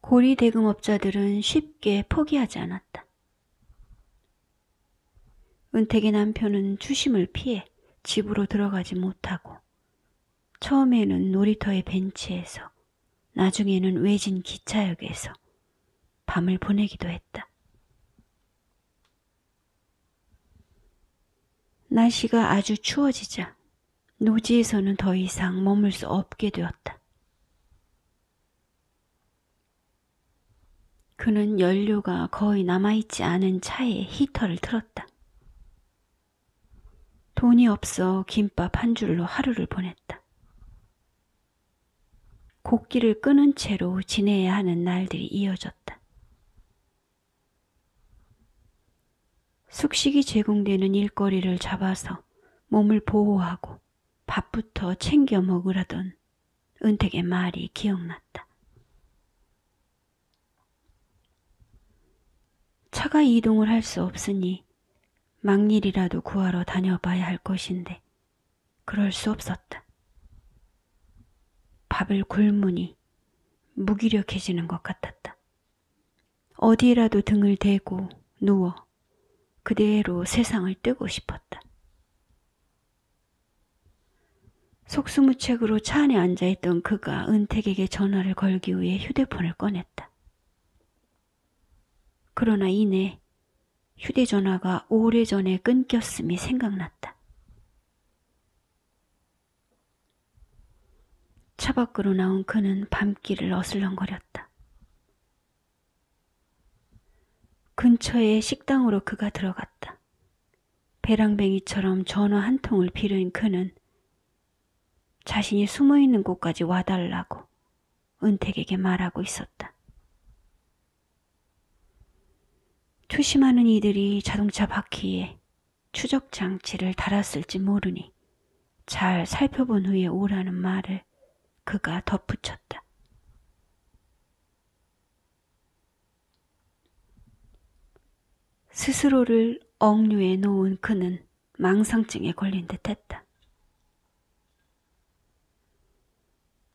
고리 대금업자들은 쉽게 포기하지 않았다. 은택의 남편은 추심을 피해 집으로 들어가지 못하고 처음에는 놀이터의 벤치에서 나중에는 외진 기차역에서 밤을 보내기도 했다. 날씨가 아주 추워지자 노지에서는 더 이상 머물 수 없게 되었다. 그는 연료가 거의 남아있지 않은 차에 히터를 틀었다. 돈이 없어 김밥 한 줄로 하루를 보냈다. 곡기를 끊은 채로 지내야 하는 날들이 이어졌다. 숙식이 제공되는 일거리를 잡아서 몸을 보호하고 밥부터 챙겨 먹으라던 은택의 말이 기억났다. 차가 이동을 할 수 없으니 막일이라도 구하러 다녀봐야 할 것인데 그럴 수 없었다. 밥을 굶으니 무기력해지는 것 같았다. 어디에라도 등을 대고 누워 그대로 세상을 뜨고 싶었다. 속수무책으로 차 안에 앉아있던 그가 은택에게 전화를 걸기 위해 휴대폰을 꺼냈다. 그러나 이내 휴대전화가 오래전에 끊겼음이 생각났다. 차 밖으로 나온 그는 밤길을 어슬렁거렸다. 근처의 식당으로 그가 들어갔다. 배랑뱅이처럼 전화 한 통을 빌은 그는 자신이 숨어있는 곳까지 와달라고 은택에게 말하고 있었다. 투심하는 이들이 자동차 바퀴에 추적 장치를 달았을지 모르니 잘 살펴본 후에 오라는 말을 그가 덧붙였다. 스스로를 억류에 놓은 그는 망상증에 걸린 듯했다.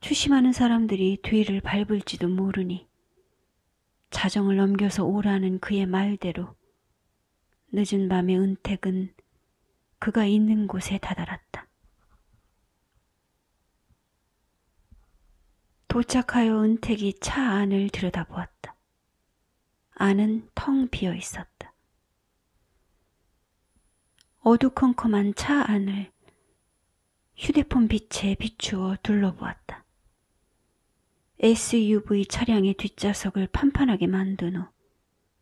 추심하는 사람들이 뒤를 밟을지도 모르니 자정을 넘겨서 오라는 그의 말대로 늦은 밤에 은택은 그가 있는 곳에 다다랐다. 도착하여 은택이 차 안을 들여다보았다. 안은 텅 비어 있었다. 어두컴컴한 차 안을 휴대폰 빛에 비추어 둘러보았다. SUV 차량의 뒷좌석을 판판하게 만든 후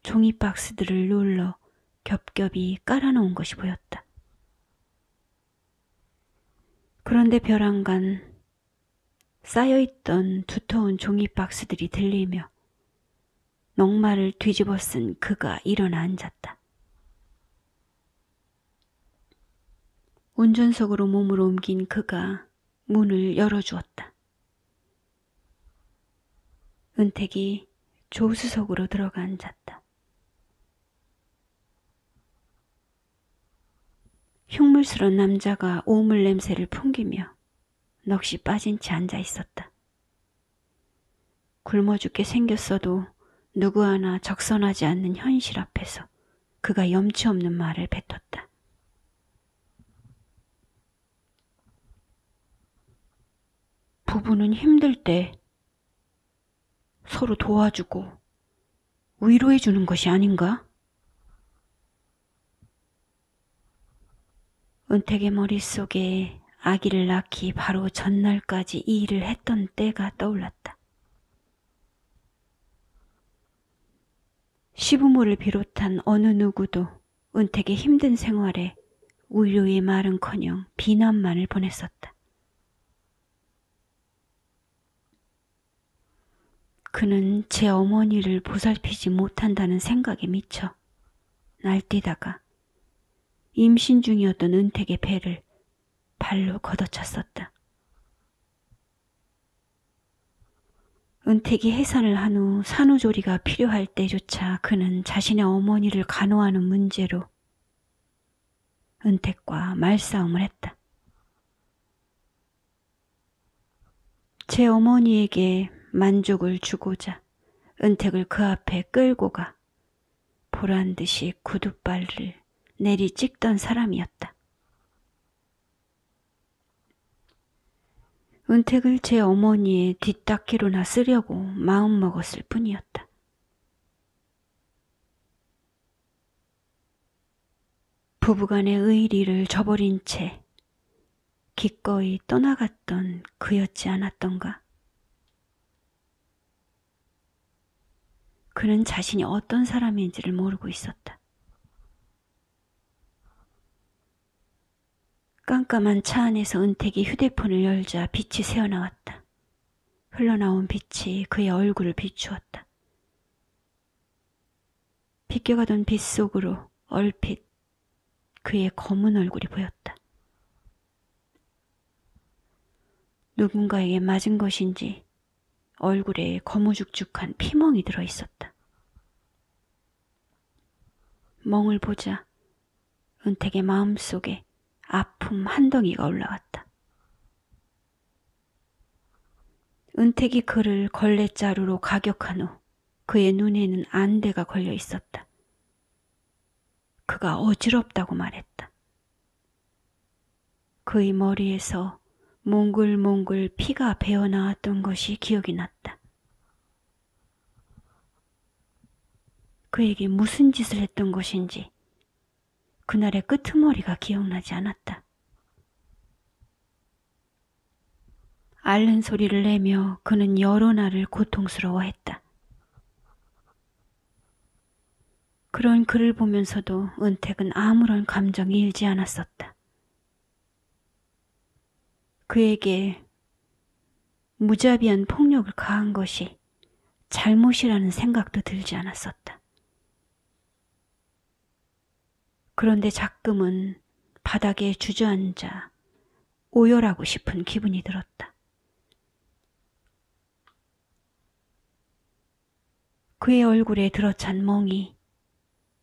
종이 박스들을 눌러 겹겹이 깔아놓은 것이 보였다. 그런데 벼랑간 쌓여있던 두터운 종이 박스들이 들리며 넉마를 뒤집어 쓴 그가 일어나 앉았다. 운전석으로 몸을 옮긴 그가 문을 열어주었다. 은택이 조수석으로 들어가 앉았다. 흉물스런 남자가 오물 냄새를 풍기며 넋이 빠진 채 앉아 있었다. 굶어 죽게 생겼어도 누구 하나 적선하지 않는 현실 앞에서 그가 염치 없는 말을 뱉었다. 부부는 힘들 때 서로 도와주고 위로해주는 것이 아닌가? 은택의 머릿속에 아기를 낳기 바로 전날까지 이 일을 했던 때가 떠올랐다. 시부모를 비롯한 어느 누구도 은택의 힘든 생활에 위로의 말은커녕 비난만을 보냈었다. 그는 제 어머니를 보살피지 못한다는 생각에 미쳐 날뛰다가 임신 중이었던 은택의 배를 발로 걷어찼었다. 은택이 해산을 한 후 산후조리가 필요할 때조차 그는 자신의 어머니를 간호하는 문제로 은택과 말싸움을 했다. 제 어머니에게 만족을 주고자 은택을 그 앞에 끌고 가 보란듯이 구둣발을 내리 찍던 사람이었다. 은택을 제 어머니의 뒷닦이로나 쓰려고 마음먹었을 뿐이었다. 부부간의 의리를 저버린 채 기꺼이 떠나갔던 그였지 않았던가. 그는 자신이 어떤 사람인지를 모르고 있었다. 깜깜한 차 안에서 은택이 휴대폰을 열자 빛이 새어나왔다. 흘러나온 빛이 그의 얼굴을 비추었다. 비껴가던 빛 속으로 얼핏 그의 검은 얼굴이 보였다. 누군가에게 맞은 것인지 얼굴에 거무죽죽한 피멍이 들어있었다. 멍을 보자 은택의 마음속에 아픔 한 덩이가 올라왔다. 은택이 그를 걸레자루로 가격한 후 그의 눈에는 안대가 걸려 있었다. 그가 어지럽다고 말했다. 그의 머리에서 몽글몽글 피가 배어나왔던 것이 기억이 났다. 그에게 무슨 짓을 했던 것인지 그날의 끄트머리가 기억나지 않았다. 앓는 소리를 내며 그는 여러 날을 고통스러워했다. 그런 그를 보면서도 은택은 아무런 감정이 일지 않았었다. 그에게 무자비한 폭력을 가한 것이 잘못이라는 생각도 들지 않았었다. 그런데 가끔은 바닥에 주저앉아 오열하고 싶은 기분이 들었다. 그의 얼굴에 들어찬 멍이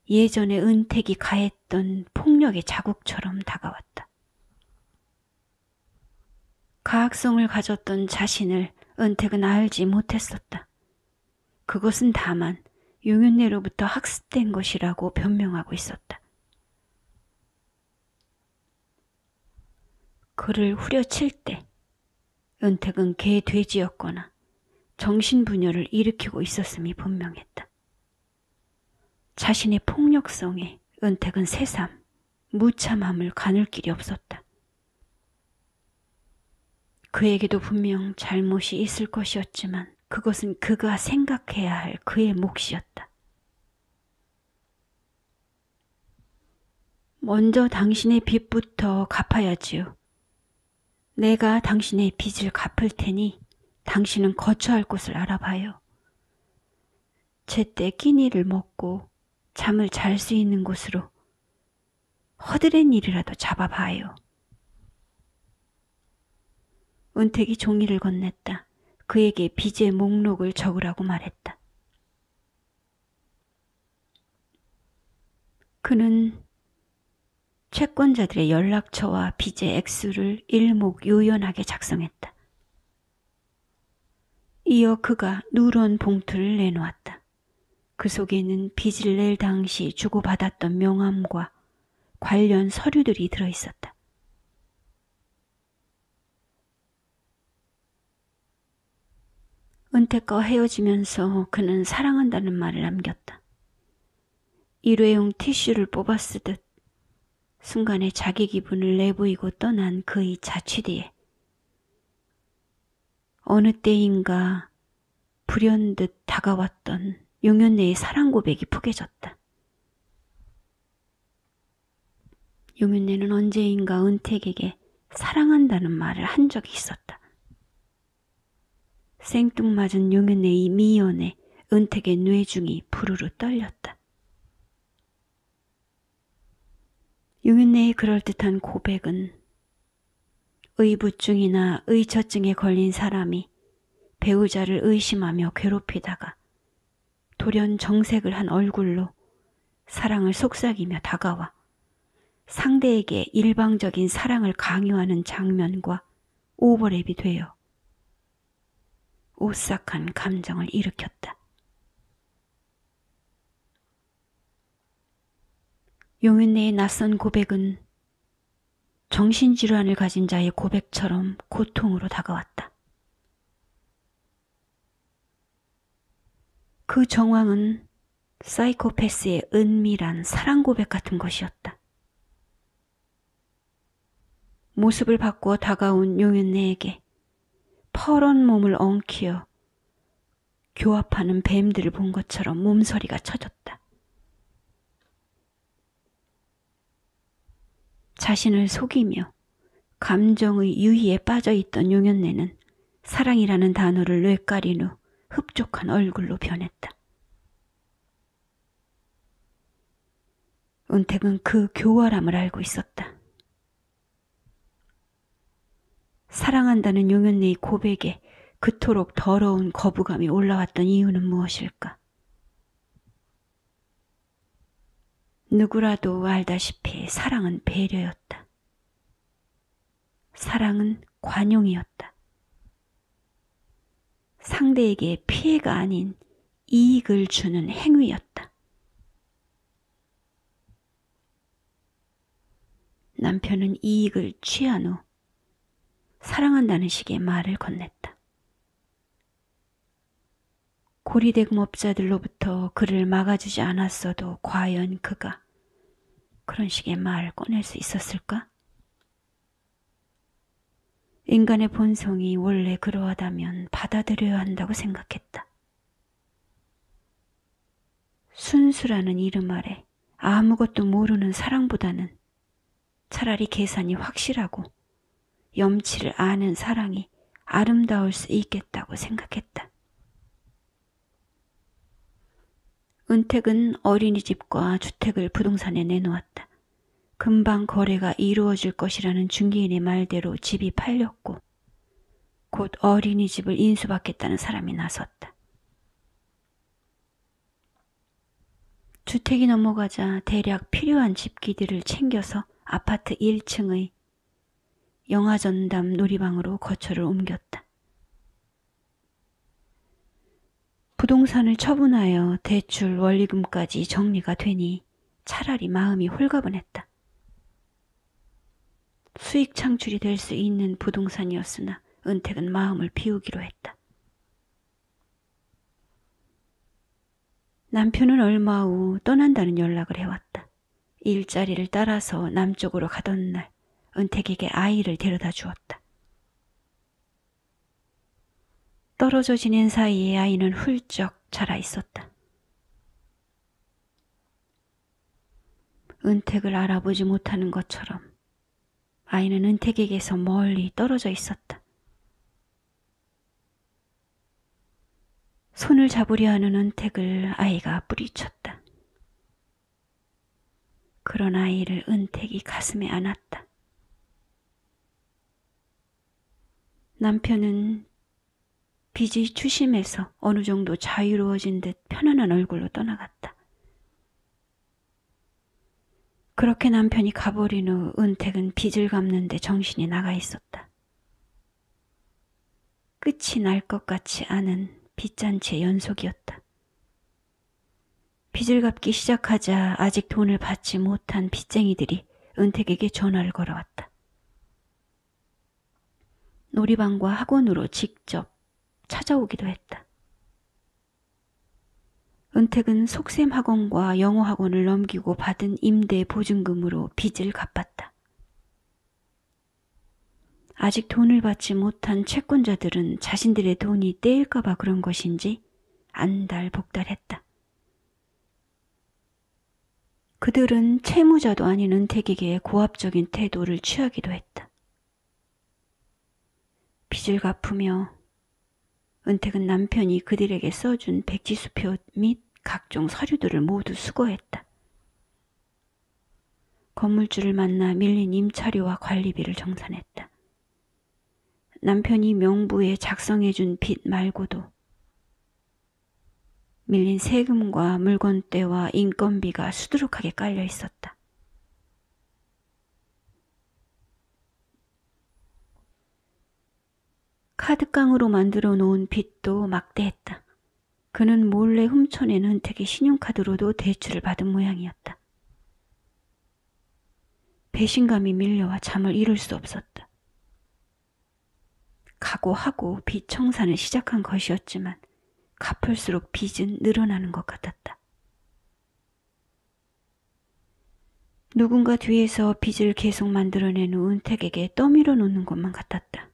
예전에 은택이 가했던 폭력의 자국처럼 다가왔다. 가학성을 가졌던 자신을 은택은 알지 못했었다. 그것은 다만 용윤내로부터 학습된 것이라고 변명하고 있었다. 그를 후려칠 때 은택은 개 돼지였거나 정신분열을 일으키고 있었음이 분명했다. 자신의 폭력성에 은택은 새삼 무참함을 가눌 길이 없었다. 그에게도 분명 잘못이 있을 것이었지만 그것은 그가 생각해야 할 그의 몫이었다. 먼저 당신의 빚부터 갚아야지요. 내가 당신의 빚을 갚을 테니 당신은 거처할 곳을 알아봐요. 제때 끼니를 먹고 잠을 잘 수 있는 곳으로 허드렛 일이라도 잡아봐요. 은택이 종이를 건넸다. 그에게 빚의 목록을 적으라고 말했다. 그는 채권자들의 연락처와 빚의 액수를 일목요연하게 작성했다. 이어 그가 누런 봉투를 내놓았다. 그 속에는 빚을 낼 당시 주고받았던 명함과 관련 서류들이 들어있었다. 은택과 헤어지면서 그는 사랑한다는 말을 남겼다. 일회용 티슈를 뽑아 쓰듯 순간에 자기 기분을 내보이고 떠난 그의 자취 뒤에 어느 때인가 불현듯 다가왔던 용윤내의 사랑 고백이 푸개졌다. 용윤내는 언제인가 은택에게 사랑한다는 말을 한 적이 있었다. 생뚱맞은 용윤내의 미연에 은택의 뇌중이 부르르 떨렸다. 용윤내의 그럴듯한 고백은 의부증이나 의처증에 걸린 사람이 배우자를 의심하며 괴롭히다가 돌연 정색을 한 얼굴로 사랑을 속삭이며 다가와 상대에게 일방적인 사랑을 강요하는 장면과 오버랩이 되어 오싹한 감정을 일으켰다. 용윤네의 낯선 고백은 정신질환을 가진 자의 고백처럼 고통으로 다가왔다. 그 정황은 사이코패스의 은밀한 사랑 고백 같은 것이었다. 모습을 바꾸어 다가온 용윤네에게 퍼런 몸을 엉키어 교합하는 뱀들을 본 것처럼 몸서리가 쳐졌다. 자신을 속이며 감정의 유희에 빠져있던 용윤네는 사랑이라는 단어를 뇌까린 후 흡족한 얼굴로 변했다. 은택은 그 교활함을 알고 있었다. 사랑한다는 용윤네의 고백에 그토록 더러운 거부감이 올라왔던 이유는 무엇일까? 누구라도 알다시피 사랑은 배려였다. 사랑은 관용이었다. 상대에게 피해가 아닌 이익을 주는 행위였다. 남편은 이익을 취한 후 사랑한다는 식의 말을 건넸다. 고리대금업자들로부터 그를 막아주지 않았어도 과연 그가 그런 식의 말을 꺼낼 수 있었을까? 인간의 본성이 원래 그러하다면 받아들여야 한다고 생각했다. 순수라는 이름 아래 아무것도 모르는 사랑보다는 차라리 계산이 확실하고 염치를 아는 사랑이 아름다울 수 있겠다고 생각했다. 은택은 어린이집과 주택을 부동산에 내놓았다. 금방 거래가 이루어질 것이라는 중개인의 말대로 집이 팔렸고 곧 어린이집을 인수받겠다는 사람이 나섰다. 주택이 넘어가자 대략 필요한 집기들을 챙겨서 아파트 1층의 영화전담 놀이방으로 거처를 옮겼다. 부동산을 처분하여 대출 원리금까지 정리가 되니 차라리 마음이 홀가분했다. 수익 창출이 될 수 있는 부동산이었으나 은택은 마음을 비우기로 했다. 남편은 얼마 후 떠난다는 연락을 해왔다. 일자리를 따라서 남쪽으로 가던 날 은택에게 아이를 데려다 주었다. 떨어져 지낸 사이에 아이는 훌쩍 자라 있었다. 은택을 알아보지 못하는 것처럼 아이는 은택에게서 멀리 떨어져 있었다. 손을 잡으려 하는 은택을 아이가 뿌리쳤다. 그런 아이를 은택이 가슴에 안았다. 남편은 빚이 추심해서 어느 정도 자유로워진 듯 편안한 얼굴로 떠나갔다. 그렇게 남편이 가버린 후 은택은 빚을 갚는 데 정신이 나가 있었다. 끝이 날 것 같지 않은 빚잔치의 연속이었다. 빚을 갚기 시작하자 아직 돈을 받지 못한 빚쟁이들이 은택에게 전화를 걸어왔다. 놀이방과 학원으로 직접 찾아오기도 했다. 은택은 속셈 학원과 영어 학원을 넘기고 받은 임대 보증금으로 빚을 갚았다. 아직 돈을 받지 못한 채권자들은 자신들의 돈이 떼일까봐 그런 것인지 안달복달했다. 그들은 채무자도 아닌 은택에게 고압적인 태도를 취하기도 했다. 빚을 갚으며 은택은 남편이 그들에게 써준 백지수표 및 각종 서류들을 모두 수거했다. 건물주를 만나 밀린 임차료와 관리비를 정산했다. 남편이 명부에 작성해준 빚 말고도 밀린 세금과 물건대와 인건비가 수두룩하게 깔려 있었다. 카드깡으로 만들어 놓은 빚도 막대했다. 그는 몰래 훔쳐낸 은택의 신용카드로도 대출을 받은 모양이었다. 배신감이 밀려와 잠을 이룰 수 없었다. 각오하고 빚 청산을 시작한 것이었지만 갚을수록 빚은 늘어나는 것 같았다. 누군가 뒤에서 빚을 계속 만들어내는 은택에게 떠밀어 놓는 것만 같았다.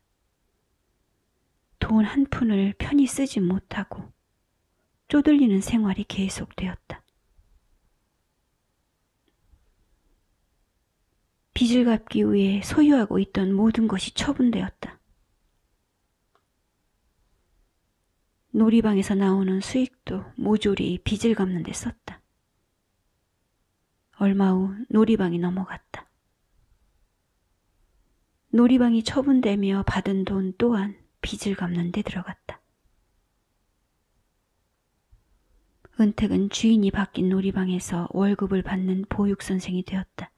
돈 한 푼을 편히 쓰지 못하고 쪼들리는 생활이 계속되었다. 빚을 갚기 위해 소유하고 있던 모든 것이 처분되었다. 놀이방에서 나오는 수익도 모조리 빚을 갚는 데 썼다. 얼마 후 놀이방이 넘어갔다. 놀이방이 처분되며 받은 돈 또한 빚을 갚는 데 들어갔다. 은택은 주인이 바뀐 놀이방에서 월급을 받는 보육선생이 되었다.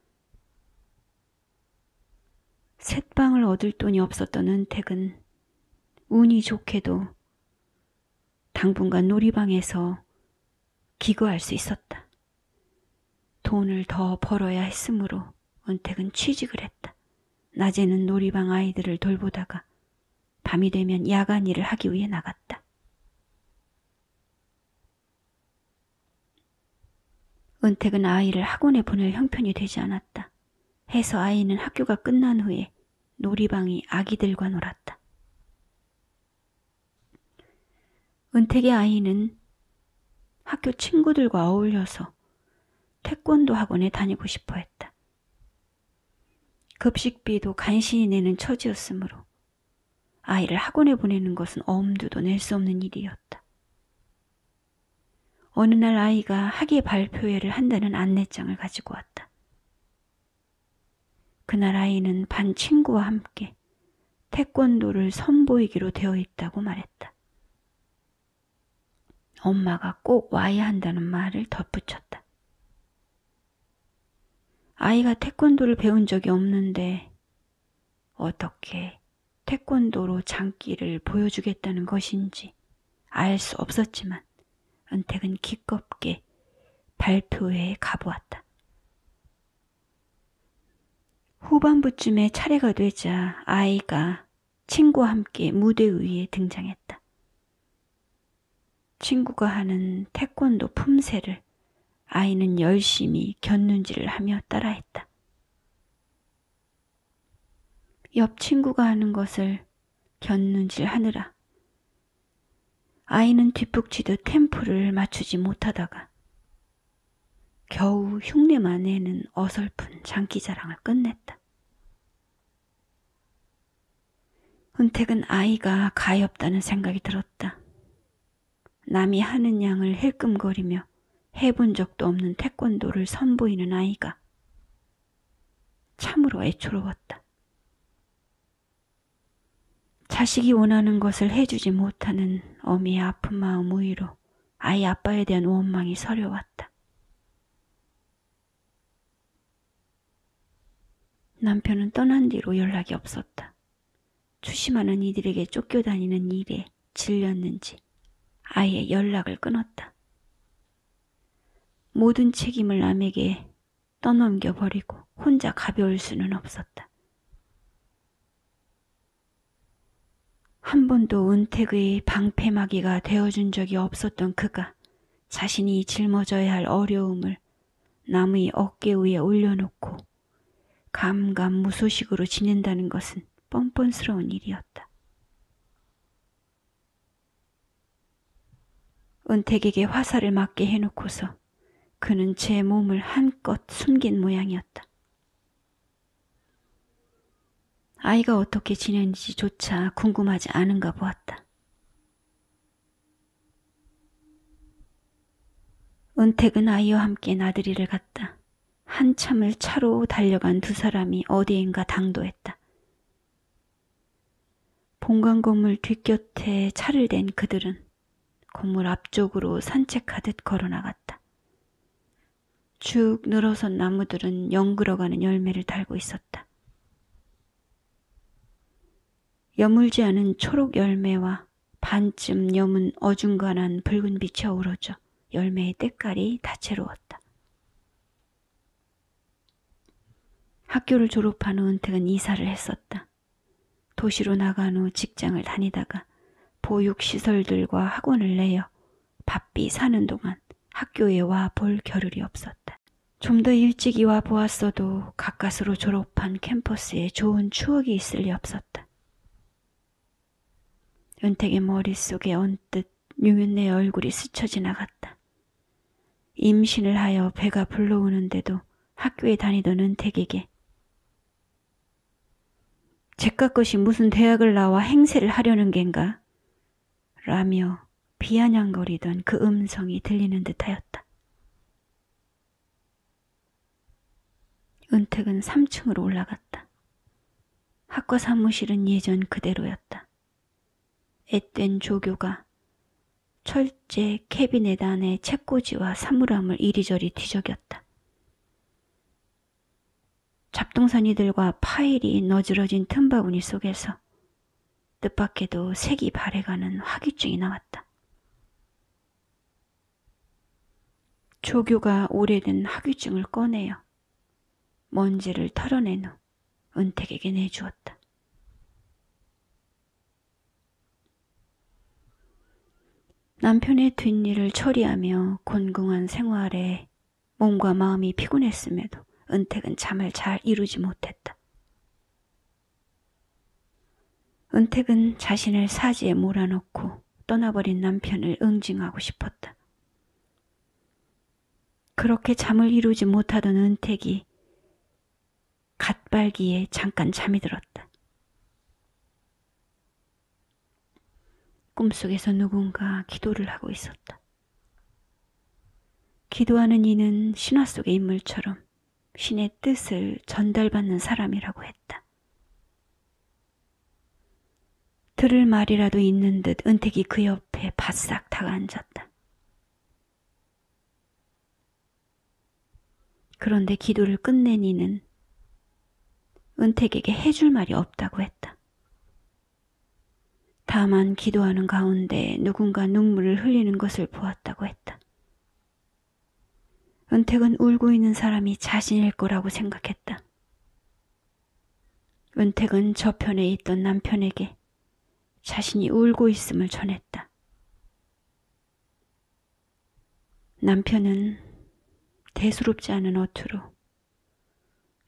셋방을 얻을 돈이 없었던 은택은 운이 좋게도 당분간 놀이방에서 기거할 수 있었다. 돈을 더 벌어야 했으므로 은택은 취직을 했다. 낮에는 놀이방 아이들을 돌보다가 밤이 되면 야간 일을 하기 위해 나갔다. 은택은 아이를 학원에 보낼 형편이 되지 않았다. 해서 아이는 학교가 끝난 후에 놀이방이 아기들과 놀았다. 은택의 아이는 학교 친구들과 어울려서 태권도 학원에 다니고 싶어 했다. 급식비도 간신히 내는 처지였으므로 아이를 학원에 보내는 것은 엄두도 낼 수 없는 일이었다. 어느 날 아이가 학예 발표회를 한다는 안내장을 가지고 왔다. 그날 아이는 반 친구와 함께 태권도를 선보이기로 되어 있다고 말했다. 엄마가 꼭 와야 한다는 말을 덧붙였다. 아이가 태권도를 배운 적이 없는데 어떻게 태권도로 장기를 보여주겠다는 것인지 알 수 없었지만 은택은 기껍게 발표회에 가보았다. 후반부쯤에 차례가 되자 아이가 친구와 함께 무대 위에 등장했다. 친구가 하는 태권도 품새를 아이는 열심히 곁눈질을 하며 따라했다. 옆 친구가 하는 것을 곁눈질하느라 아이는 뒷북치듯 템포를 맞추지 못하다가 겨우 흉내만 내는 어설픈 장기자랑을 끝냈다. 은택은 아이가 가엾다는 생각이 들었다. 남이 하는 양을 힐끔거리며 해본 적도 없는 태권도를 선보이는 아이가 참으로 애처로웠다. 자식이 원하는 것을 해주지 못하는 어미의 아픈 마음 위로 아이 아빠에 대한 원망이 서려왔다. 남편은 떠난 뒤로 연락이 없었다. 추심하는 이들에게 쫓겨다니는 일에 질렸는지 아예 연락을 끊었다. 모든 책임을 남에게 떠넘겨버리고 혼자 가벼울 수는 없었다. 한 번도 은택의 방패막이가 되어준 적이 없었던 그가 자신이 짊어져야 할 어려움을 남의 어깨 위에 올려놓고 감감무소식으로 지낸다는 것은 뻔뻔스러운 일이었다. 은택에게 화살을 맞게 해놓고서 그는 제 몸을 한껏 숨긴 모양이었다. 아이가 어떻게 지내는지조차 궁금하지 않은가 보았다. 은택은 아이와 함께 나들이를 갔다. 한참을 차로 달려간 두 사람이 어디엔가 당도했다. 본관 건물 뒷곁에 차를 댄 그들은 건물 앞쪽으로 산책하듯 걸어나갔다. 쭉 늘어선 나무들은 연그러가는 열매를 달고 있었다. 여물지 않은 초록 열매와 반쯤 여문 어중간한 붉은 빛이 어우러져 열매의 때깔이 다채로웠다. 학교를 졸업한 후 은택은 이사를 했었다. 도시로 나간 후 직장을 다니다가 보육시설들과 학원을 내어 바삐 사는 동안 학교에 와 볼 겨를이 없었다. 좀 더 일찍 와 보았어도 가까스로 졸업한 캠퍼스에 좋은 추억이 있을 리 없었다. 은택의 머릿속에 언뜻 용윤네의 얼굴이 스쳐 지나갔다. 임신을 하여 배가 불러오는데도 학교에 다니던 은택에게 제깟 것이 무슨 대학을 나와 행세를 하려는 겐가? 라며 비아냥거리던 그 음성이 들리는 듯하였다. 은택은 3층으로 올라갔다. 학과 사무실은 예전 그대로였다. 앳된 조교가 철제 캐비넷 안에 책꽂이와 사물함을 이리저리 뒤적였다. 잡동사니들과 파일이 너지러진 틈바구니 속에서 뜻밖에도 색이 바래가는 화기증이 나왔다. 조교가 오래된 화기증을 꺼내어 먼지를 털어낸 후 은택에게 내주었다. 남편의 뒷일을 처리하며 곤궁한 생활에 몸과 마음이 피곤했음에도 은택은 잠을 잘 이루지 못했다. 은택은 자신을 사지에 몰아넣고 떠나버린 남편을 응징하고 싶었다. 그렇게 잠을 이루지 못하던 은택이 갓발기에 잠깐 잠이 들었다. 꿈속에서 누군가 기도를 하고 있었다. 기도하는 이는 신화 속의 인물처럼 신의 뜻을 전달받는 사람이라고 했다. 들을 말이라도 있는 듯 은택이 그 옆에 바싹 다가앉았다. 그런데 기도를 끝낸 이는 은택에게 해줄 말이 없다고 했다. 다만 기도하는 가운데 누군가 눈물을 흘리는 것을 보았다고 했다. 은택은 울고 있는 사람이 자신일 거라고 생각했다. 은택은 저편에 있던 남편에게 자신이 울고 있음을 전했다. 남편은 대수롭지 않은 어투로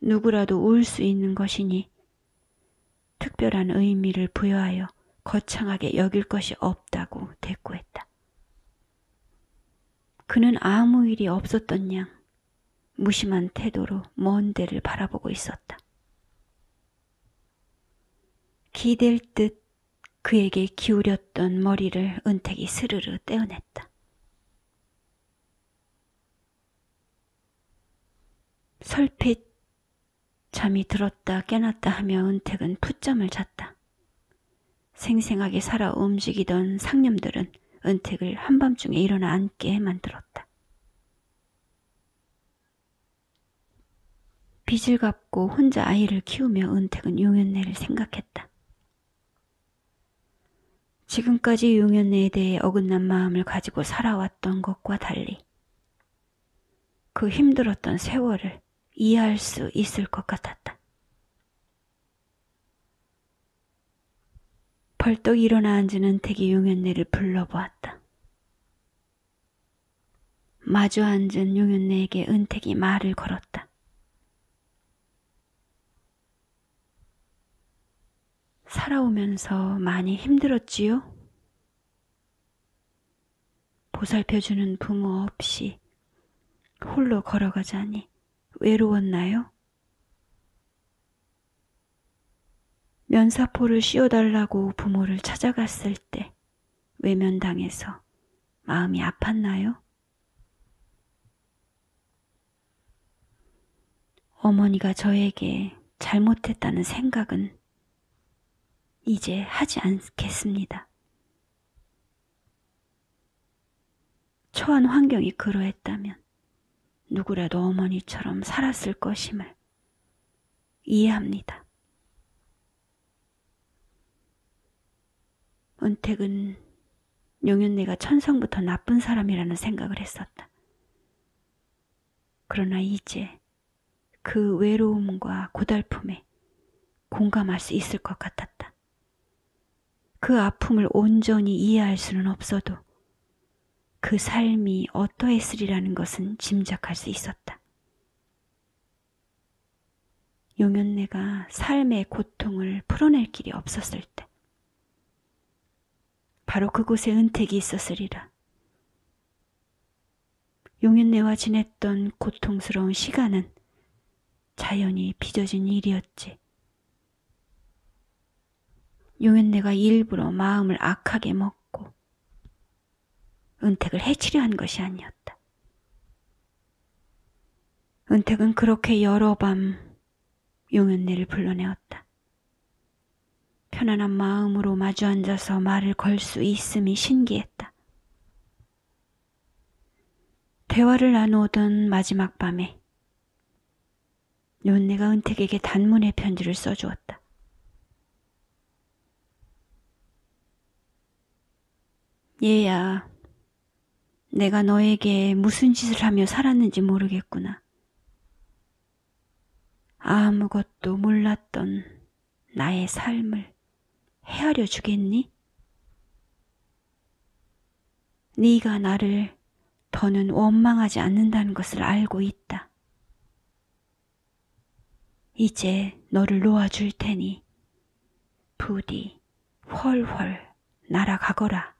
누구라도 울 수 있는 것이니 특별한 의미를 부여하여 거창하게 여길 것이 없다고 대꾸했다. 그는 아무 일이 없었던 양 무심한 태도로 먼 데를 바라보고 있었다. 기댈 듯 그에게 기울였던 머리를 은택이 스르르 떼어냈다. 설핏 잠이 들었다 깨났다 하며 은택은 풋잠을 잤다. 생생하게 살아 움직이던 상념들은 은택을 한밤중에 일어나 앉게 만들었다. 빚을 갚고 혼자 아이를 키우며 은택은 용연내를 생각했다. 지금까지 용연내에 대해 어긋난 마음을 가지고 살아왔던 것과 달리 그 힘들었던 세월을 이해할 수 있을 것 같았다. 벌떡 일어나 앉은 은택이 용연내를 불러보았다. 마주 앉은 용연내에게 은택이 말을 걸었다. 살아오면서 많이 힘들었지요? 보살펴주는 부모 없이 홀로 걸어가자니 외로웠나요? 면사포를 씌워달라고 부모를 찾아갔을 때 외면당해서 마음이 아팠나요? 어머니가 저에게 잘못했다는 생각은 이제 하지 않겠습니다. 처한 환경이 그러했다면 누구라도 어머니처럼 살았을 것임을 이해합니다. 은택은 용연내가 천성부터 나쁜 사람이라는 생각을 했었다. 그러나 이제 그 외로움과 고달픔에 공감할 수 있을 것 같았다. 그 아픔을 온전히 이해할 수는 없어도 그 삶이 어떠했으리라는 것은 짐작할 수 있었다. 용연내가 삶의 고통을 풀어낼 길이 없었을 때 바로 그곳에 은택이 있었으리라. 용연내와 지냈던 고통스러운 시간은 자연히 빚어진 일이었지. 용연내가 일부러 마음을 악하게 먹고 은택을 해치려 한 것이 아니었다. 은택은 그렇게 여러 밤 용연내를 불러내었다. 편안한 마음으로 마주 앉아서 말을 걸 수 있음이 신기했다. 대화를 나누던 마지막 밤에 용연내가 은택에게 단문의 편지를 써주었다. 얘야, 내가 너에게 무슨 짓을 하며 살았는지 모르겠구나. 아무것도 몰랐던 나의 삶을 헤아려 주겠니? 네가 나를 더는 원망하지 않는다는 것을 알고 있다. 이제 너를 놓아줄 테니 부디 훨훨 날아가거라.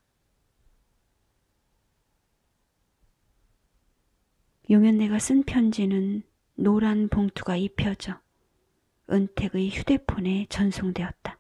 용연내가 쓴 편지는 노란 봉투가 입혀져 은택의 휴대폰에 전송되었다.